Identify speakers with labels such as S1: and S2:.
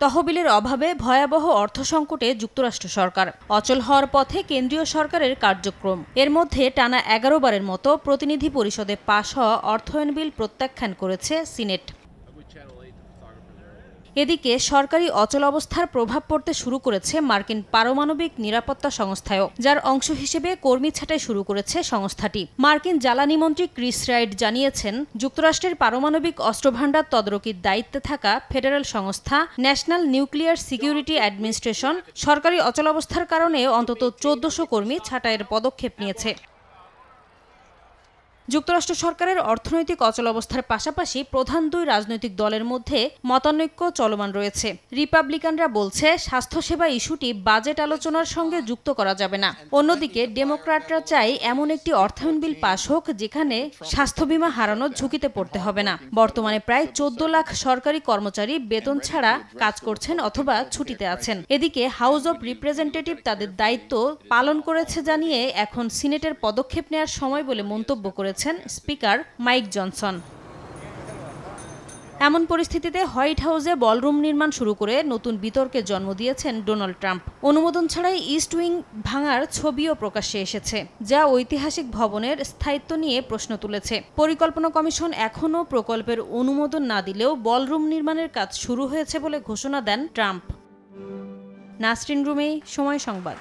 S1: তহবিলের অভাবে ভয়াবহ অর্থ সংকটে যুক্তরাষ্ট্র সরকার। অচল হওয়ার পথে কেন্দ্রীয় সরকারের কার্যক্রম। এর মধ্যে টানা ১১ বারের মতো প্রতিনিধি পরিষদে পাশ হওয়া অর্থায়ন বিল প্রত্যাখ্যান করেছে সিনেট। এদিকে সরকারি অচলাবস্থার প্রভাব পড়তে শুরু করেছে মার্কিন পারমাণবিক নিরাপত্তা সংস্থায়ও, যার অংশ হিসেবে কর্মী ছাঁটাই শুরু করেছে সংস্থাটি। মার্কিন জ্বালানি মন্ত্রী ক্রিস রাইট জানিয়েছেন, যুক্তরাষ্ট্রের পারমাণবিক অস্ত্রভান্ডার তদারকির দায়িত্বে থাকা ফেডারেল সংস্থা ন্যাশনাল নিউক্লিয়ার সিকিউরিটি অ্যাডমিনিস্ট্রেশন সরকারি অচলাবস্থার কারণে অন্তত ১৪০০ কর্মী ছাঁটাইয়ের পদক্ষেপ নিয়েছে। যুক্তরাষ্ট্র সরকারের অর্থনৈতিক অচলাবস্থার পাশাপাশি প্রধান দুই রাজনৈতিক দলের মধ্যে মতানৈক্য চলমান রয়েছে। রিপাবলিকানরা বলছে, স্বাস্থ্যসেবা ইস্যুটি বাজেট আলোচনার সঙ্গে যুক্ত করা যাবে না। অন্যদিকে ডেমোক্র্যাটরা চায় এমন একটি অর্থায়ন বিল পাশ হোক যেখানে স্বাস্থ্য বীমা হারানোর ঝুঁকিতে পড়তে হবে না। বর্তমানে প্রায় ১৪ লাখ সরকারি কর্মচারী বেতন ছাড়া কাজ করছেন অথবা ছুটিতে আছেন। এদিকে হাউস অব রিপ্রেজেন্টেটিভ তাদের দায়িত্ব পালন করেছে জানিয়ে এখন সিনেটের পদক্ষেপ নেওয়ার সময় বলে মন্তব্য করেছেন স্পিকার মাইক জনসন। এমন পরিস্থিতিতে হোয়াইট হাউসে বলরুম নির্মাণ শুরু করে নতুন বিতর্কের জন্ম দিয়েছেন ডোনাল্ড ট্রাম্প। অনুমোদন ছাড়াই ইস্ট উইং ভাঙার ছবিও প্রকাশ্যে এসেছে, যা ঐতিহাসিক ভবনের স্থায়িত্ব নিয়ে প্রশ্ন তুলেছে। পরিকল্পনা কমিশন এখনও প্রকল্পের অনুমোদন না দিলেও বলরুম নির্মাণের কাজ শুরু হয়েছে বলে ঘোষণা দেন ট্রাম্প। নাসরিন রুমি, সময় সংবাদ।